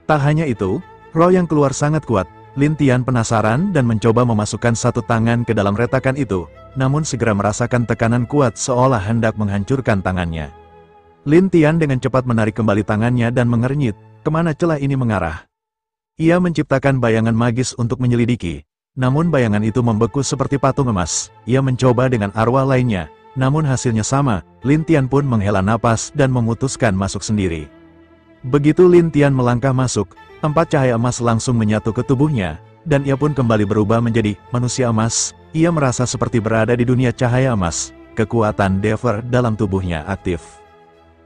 Tak hanya itu, roh yang keluar sangat kuat. Lin Tian penasaran dan mencoba memasukkan satu tangan ke dalam retakan itu, namun segera merasakan tekanan kuat seolah hendak menghancurkan tangannya. Lin Tian dengan cepat menarik kembali tangannya dan mengernyit, kemana celah ini mengarah. Ia menciptakan bayangan magis untuk menyelidiki. Namun bayangan itu membeku seperti patung emas. Ia mencoba dengan arwah lainnya, namun hasilnya sama. Lin Tian pun menghela napas dan memutuskan masuk sendiri. Begitu Lin Tian melangkah masuk, 4 cahaya emas langsung menyatu ke tubuhnya, dan ia pun kembali berubah menjadi manusia emas. Ia merasa seperti berada di dunia cahaya emas. Kekuatan Dever dalam tubuhnya aktif.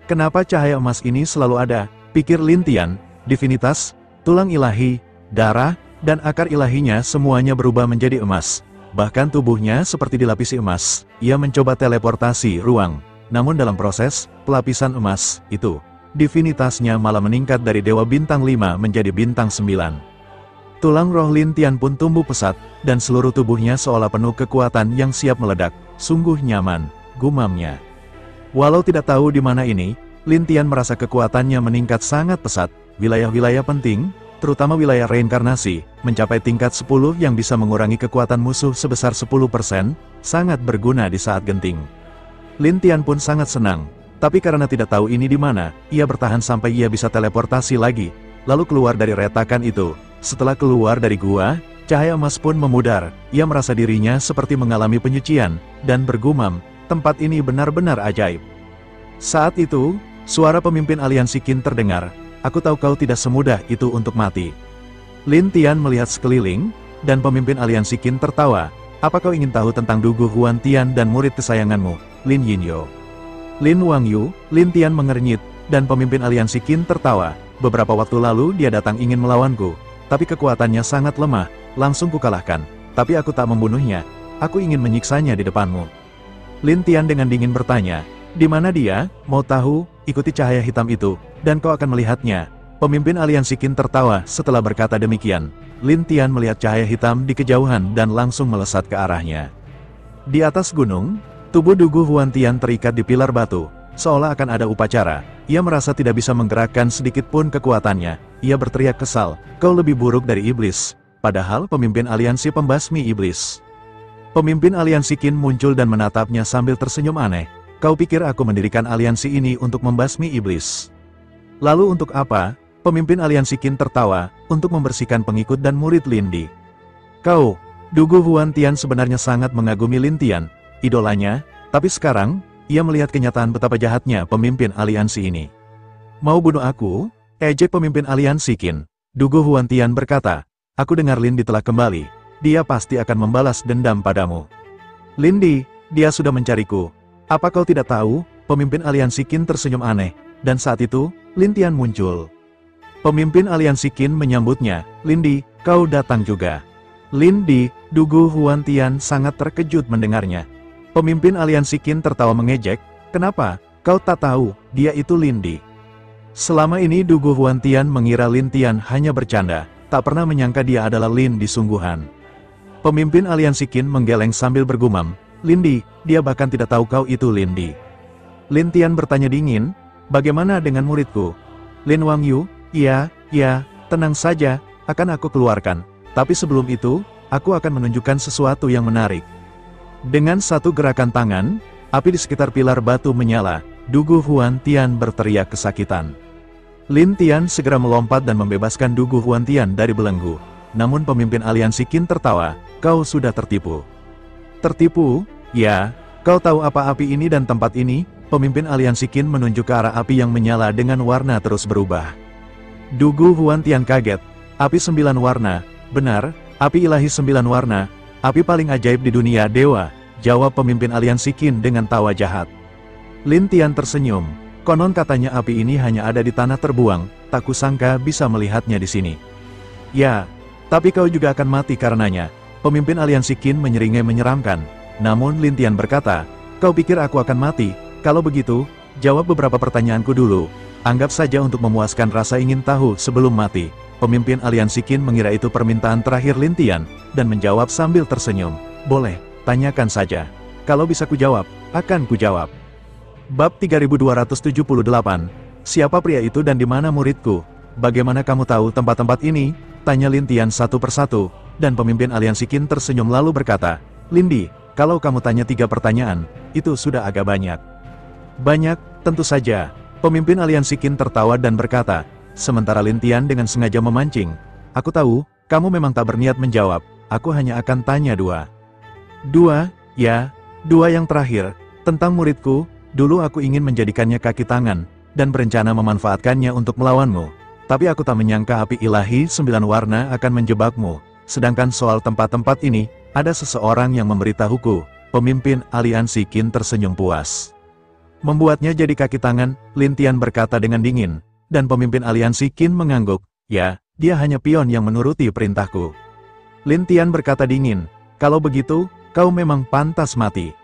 Kenapa cahaya emas ini selalu ada? Pikir Lin Tian. Divinitas, tulang ilahi, darah, dan akar ilahinya semuanya berubah menjadi emas. Bahkan tubuhnya seperti dilapisi emas. Ia mencoba teleportasi ruang. Namun dalam proses pelapisan emas itu, divinitasnya malah meningkat dari Dewa Bintang 5 menjadi Bintang 9. Tulang roh Lin Tian pun tumbuh pesat, dan seluruh tubuhnya seolah penuh kekuatan yang siap meledak. Sungguh nyaman, gumamnya. Walau tidak tahu di mana ini, Lin Tian merasa kekuatannya meningkat sangat pesat. Wilayah-wilayah penting, terutama wilayah reinkarnasi, mencapai tingkat 10 yang bisa mengurangi kekuatan musuh sebesar 10%, sangat berguna di saat genting. Lin Tian pun sangat senang, tapi karena tidak tahu ini di mana, ia bertahan sampai ia bisa teleportasi lagi, lalu keluar dari retakan itu. Setelah keluar dari gua, cahaya emas pun memudar. Ia merasa dirinya seperti mengalami penyucian, dan bergumam, tempat ini benar-benar ajaib. Saat itu, suara pemimpin aliansi Qin terdengar, "Aku tahu kau tidak semudah itu untuk mati." Lin Tian melihat sekeliling, dan pemimpin aliansi Qin tertawa, "Apa kau ingin tahu tentang Dugu Huan Tian dan murid kesayanganmu, Lin Yinyo?" Lin Wangyu, Lin Tian mengernyit, dan pemimpin aliansi Qin tertawa, "Beberapa waktu lalu dia datang ingin melawanku. Tapi kekuatannya sangat lemah, langsung kukalahkan. Tapi aku tak membunuhnya, aku ingin menyiksanya di depanmu." Lin Tian dengan dingin bertanya, Di mana dia? Mau tahu? Ikuti cahaya hitam itu, dan kau akan melihatnya. Pemimpin aliansi Qin tertawa setelah berkata demikian. Lin Tian melihat cahaya hitam di kejauhan dan langsung melesat ke arahnya. Di atas gunung, tubuh Dugu Huantian terikat di pilar batu, seolah akan ada upacara. Ia merasa tidak bisa menggerakkan sedikit pun kekuatannya. Ia berteriak kesal, kau lebih buruk dari iblis. Padahal pemimpin aliansi pembasmi iblis. Pemimpin aliansi Qin muncul dan menatapnya sambil tersenyum aneh. Kau pikir aku mendirikan aliansi ini untuk membasmi iblis? Lalu untuk apa? Pemimpin aliansi Qin tertawa, untuk membersihkan pengikut dan murid Lin Di. Kau, Dugu Huantian sebenarnya sangat mengagumi Lin Tian, idolanya, tapi sekarang, ia melihat kenyataan betapa jahatnya pemimpin aliansi ini. Mau bunuh aku? Ejek pemimpin aliansi Qin. Dugu Huantian berkata, aku dengar Lin Di telah kembali, dia pasti akan membalas dendam padamu. Lin Di, dia sudah mencariku. Apa kau tidak tahu? Pemimpin aliansi Qin tersenyum aneh, dan saat itu, Lin Tian muncul. Pemimpin aliansi Qin menyambutnya, Lin Di, kau datang juga. Lin Di, Dugu Huantian sangat terkejut mendengarnya. Pemimpin aliansi Qin tertawa mengejek, kenapa? Kau tak tahu, dia itu Lin Di. Selama ini Dugu Huantian mengira Lin Tian hanya bercanda, tak pernah menyangka dia adalah Lin Di sungguhan. Pemimpin aliansi Qin menggeleng sambil bergumam, Lin Di, dia bahkan tidak tahu kau itu Lin Di. Lin Tian bertanya dingin, bagaimana dengan muridku? Lin Wangyu, iya, tenang saja, akan aku keluarkan. Tapi sebelum itu, aku akan menunjukkan sesuatu yang menarik. Dengan satu gerakan tangan, api di sekitar pilar batu menyala. Dugu Huantian berteriak kesakitan. Lin Tian segera melompat dan membebaskan Dugu Huantian dari belenggu. Namun pemimpin aliansi Qin tertawa, kau sudah tertipu. Tertipu? Ya, kau tahu apa api ini dan tempat ini? Pemimpin aliansi Qin menunjuk ke arah api yang menyala dengan warna terus berubah. Dugu Huantian kaget. Api 9 warna, benar, api ilahi 9 warna, api paling ajaib di dunia dewa, jawab pemimpin aliansi Qin dengan tawa jahat. Lin Tian tersenyum, konon katanya api ini hanya ada di tanah terbuang, tak kusangka bisa melihatnya di sini. Ya, tapi kau juga akan mati karenanya. Pemimpin aliansi Qin menyeringai menyeramkan. Namun Lin Tian berkata, kau pikir aku akan mati? Kalau begitu, jawab beberapa pertanyaanku dulu. Anggap saja untuk memuaskan rasa ingin tahu sebelum mati. Pemimpin aliansi Qin mengira itu permintaan terakhir Lin Tian, dan menjawab sambil tersenyum. Boleh, tanyakan saja. Kalau bisa kujawab, akan kujawab. Bab 3278. Siapa pria itu dan di mana muridku? Bagaimana kamu tahu tempat-tempat ini? Tanya Lin Tian satu persatu. Dan pemimpin aliansi Qin tersenyum lalu berkata, Lin Di, kalau kamu tanya 3 pertanyaan, itu sudah agak banyak. Banyak, tentu saja. Pemimpin aliansi Qin tertawa dan berkata, sementara Lin Tian dengan sengaja memancing, aku tahu, kamu memang tak berniat menjawab, aku hanya akan tanya 2. 2, ya, 2 yang terakhir, tentang muridku, dulu aku ingin menjadikannya kaki tangan, dan berencana memanfaatkannya untuk melawanmu. Tapi aku tak menyangka api ilahi 9 warna akan menjebakmu. Sedangkan soal tempat-tempat ini, ada seseorang yang memberitahuku. Pemimpin aliansi Qin tersenyum puas. Membuatnya jadi kaki tangan, Lin Tian berkata dengan dingin. Dan pemimpin aliansi Qin mengangguk. Ya, dia hanya pion yang menuruti perintahku. Lin Tian berkata dingin. Kalau begitu, kau memang pantas mati.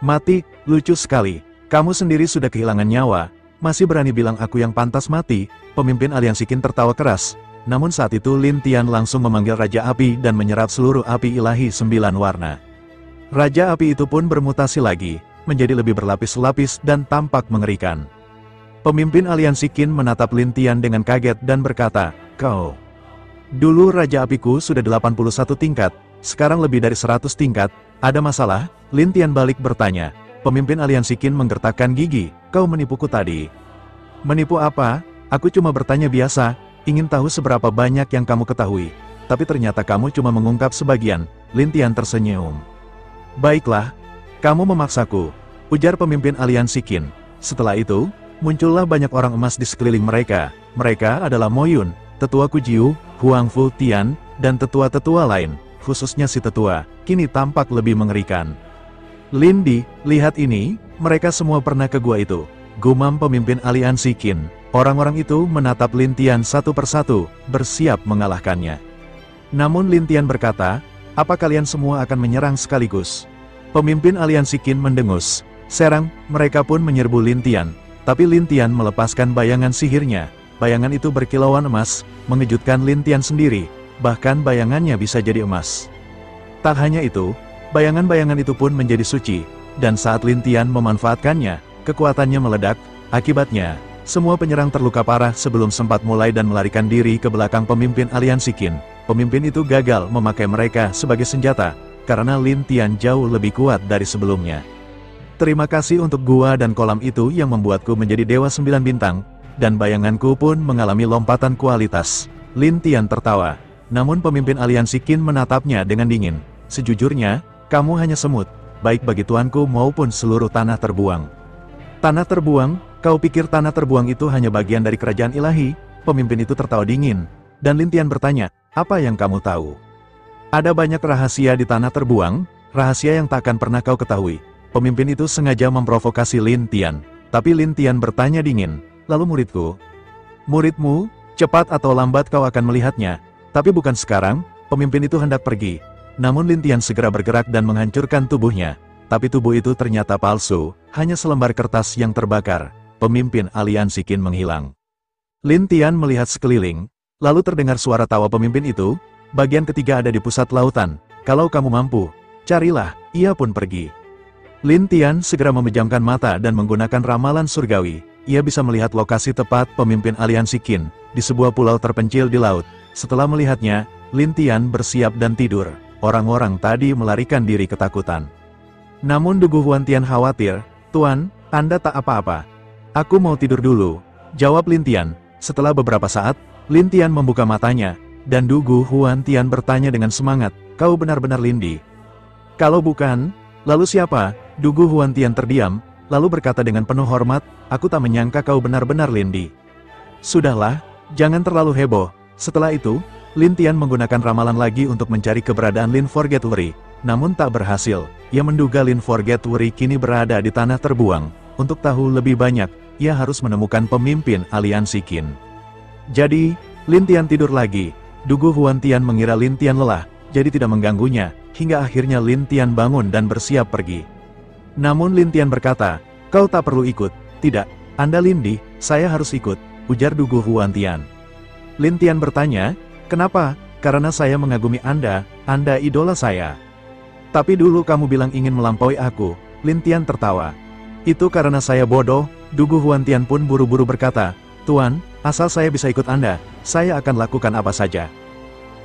Mati, lucu sekali. Kamu sendiri sudah kehilangan nyawa. Masih berani bilang aku yang pantas mati? Pemimpin aliansi Qin tertawa keras. Namun saat itu Lin Tian langsung memanggil Raja Api dan menyerap seluruh api ilahi 9 warna. Raja Api itu pun bermutasi lagi, menjadi lebih berlapis-lapis dan tampak mengerikan. Pemimpin aliansi Qin menatap Lin Tian dengan kaget dan berkata, kau. Dulu Raja Apiku sudah 81 tingkat, sekarang lebih dari 100 tingkat, ada masalah? Lin Tian balik bertanya. Pemimpin aliansi Qin menggertakkan gigi, kau menipuku tadi. Menipu apa? Aku cuma bertanya biasa. Ingin tahu seberapa banyak yang kamu ketahui, tapi ternyata kamu cuma mengungkap sebagian. Lin Tian tersenyum. Baiklah, kamu memaksaku, ujar pemimpin aliansi Qin. Setelah itu, muncullah banyak orang emas di sekeliling mereka. Mereka adalah Mo Yun, tetua Kujiu, Huang Fu Tian, dan tetua-tetua lain, khususnya si tetua, kini tampak lebih mengerikan. Lin Di, lihat ini, mereka semua pernah ke gua itu, gumam pemimpin aliansi Qin. Orang-orang itu menatap Lin Tian satu persatu, bersiap mengalahkannya. Namun Lin Tian berkata, apa kalian semua akan menyerang sekaligus? Pemimpin aliansi Qin mendengus, Serang, mereka pun menyerbu Lin Tian. Tapi Lin Tian melepaskan bayangan sihirnya. Bayangan itu berkilauan emas, mengejutkan Lin Tian sendiri. Bahkan bayangannya bisa jadi emas. Tak hanya itu, bayangan-bayangan itu pun menjadi suci. Dan saat Lin Tian memanfaatkannya, kekuatannya meledak. Akibatnya, semua penyerang terluka parah sebelum sempat mulai dan melarikan diri ke belakang pemimpin aliansi Qin. Pemimpin itu gagal memakai mereka sebagai senjata, karena Lin Tian jauh lebih kuat dari sebelumnya. Terima kasih untuk gua dan kolam itu yang membuatku menjadi Dewa 9 Bintang, dan bayanganku pun mengalami lompatan kualitas. Lin Tian tertawa, namun pemimpin aliansi Qin menatapnya dengan dingin. Sejujurnya, kamu hanya semut, baik bagi tuanku maupun seluruh tanah terbuang. Tanah terbuang? Kau pikir tanah terbuang itu hanya bagian dari kerajaan ilahi? Pemimpin itu tertawa dingin, dan Lin Tian bertanya, apa yang kamu tahu? Ada banyak rahasia di tanah terbuang, rahasia yang tak akan pernah kau ketahui. Pemimpin itu sengaja memprovokasi Lin Tian, tapi Lin Tian bertanya dingin, lalu muridku? Muridmu, cepat atau lambat kau akan melihatnya, tapi bukan sekarang. Pemimpin itu hendak pergi, namun Lin Tian segera bergerak dan menghancurkan tubuhnya. Tapi tubuh itu ternyata palsu, hanya selembar kertas yang terbakar. Pemimpin aliansi Qin menghilang. Lin Tian melihat sekeliling, lalu terdengar suara tawa pemimpin itu. Bagian ketiga ada di pusat lautan. Kalau kamu mampu, carilah. Ia pun pergi. Lin Tian segera memejamkan mata dan menggunakan ramalan surgawi. Ia bisa melihat lokasi tepat pemimpin aliansi Qin, di sebuah pulau terpencil di laut. Setelah melihatnya, Lin Tian bersiap dan tidur. Orang-orang tadi melarikan diri ketakutan. Namun Dugu Huantian khawatir, Tuan, Anda tak apa-apa. Aku mau tidur dulu, jawab Lin Tian. Setelah beberapa saat, Lin Tian membuka matanya, dan Dugu Huantian bertanya dengan semangat, kau benar-benar Lindi? Kalau bukan, lalu siapa? Dugu Huantian terdiam, lalu berkata dengan penuh hormat, aku tak menyangka kau benar-benar Lindi. Sudahlah, jangan terlalu heboh. Setelah itu, Lin Tian menggunakan ramalan lagi untuk mencari keberadaan Lin Forgetfully, namun tak berhasil. Ia menduga Lin Forgetfully kini berada di tanah terbuang. Untuk tahu lebih banyak, ia harus menemukan pemimpin aliansi Qin. Jadi, Lin Tian tidur lagi. Dugu Huantian mengira Lin Tian lelah, jadi tidak mengganggunya, hingga akhirnya Lin Tian bangun dan bersiap pergi. Namun Lin Tian berkata, kau tak perlu ikut. Tidak, Anda Lindi, saya harus ikut, ujar Dugu Huantian. Lin Tian bertanya, kenapa? Karena saya mengagumi Anda idola saya. Tapi dulu kamu bilang ingin melampaui aku. Lin Tian tertawa. Itu karena saya bodoh. Dugu Huantian pun buru-buru berkata, Tuan, asal saya bisa ikut Anda, saya akan lakukan apa saja.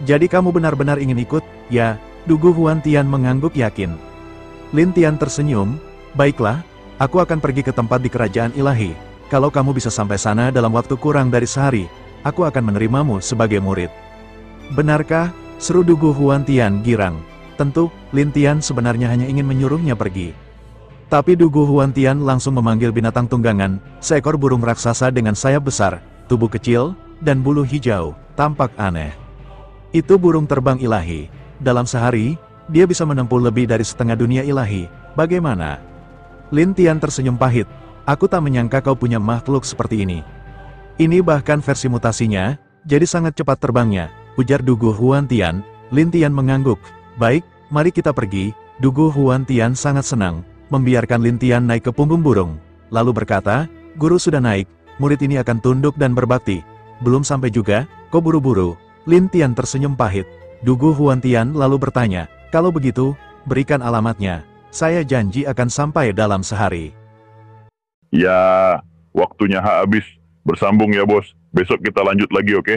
Jadi kamu benar-benar ingin ikut? Ya, Dugu Huantian mengangguk yakin. Lin Tian tersenyum, baiklah, aku akan pergi ke tempat di kerajaan ilahi. Kalau kamu bisa sampai sana dalam waktu kurang dari sehari, aku akan menerimamu sebagai murid. Benarkah? Seru Dugu Huantian girang. Tentu, Lin Tian sebenarnya hanya ingin menyuruhnya pergi. Tapi Dugu Huantian langsung memanggil binatang tunggangan, seekor burung raksasa dengan sayap besar, tubuh kecil, dan bulu hijau, tampak aneh. Itu burung terbang ilahi. Dalam sehari, dia bisa menempuh lebih dari setengah dunia ilahi. Bagaimana? Lin Tian tersenyum pahit. Aku tak menyangka kau punya makhluk seperti ini. Ini bahkan versi mutasinya, jadi sangat cepat terbangnya, ujar Dugu Huantian. Lin Tian mengangguk. Baik, mari kita pergi. Dugu Huantian sangat senang, membiarkan Lin Tian naik ke punggung burung. Lalu berkata, guru sudah naik, murid ini akan tunduk dan berbakti. Belum sampai juga, kok buru-buru? Lin Tian tersenyum pahit. Dugu Huantian lalu bertanya, kalau begitu, berikan alamatnya. Saya janji akan sampai dalam sehari. Ya, waktunya habis. Bersambung ya bos. Besok kita lanjut lagi, oke?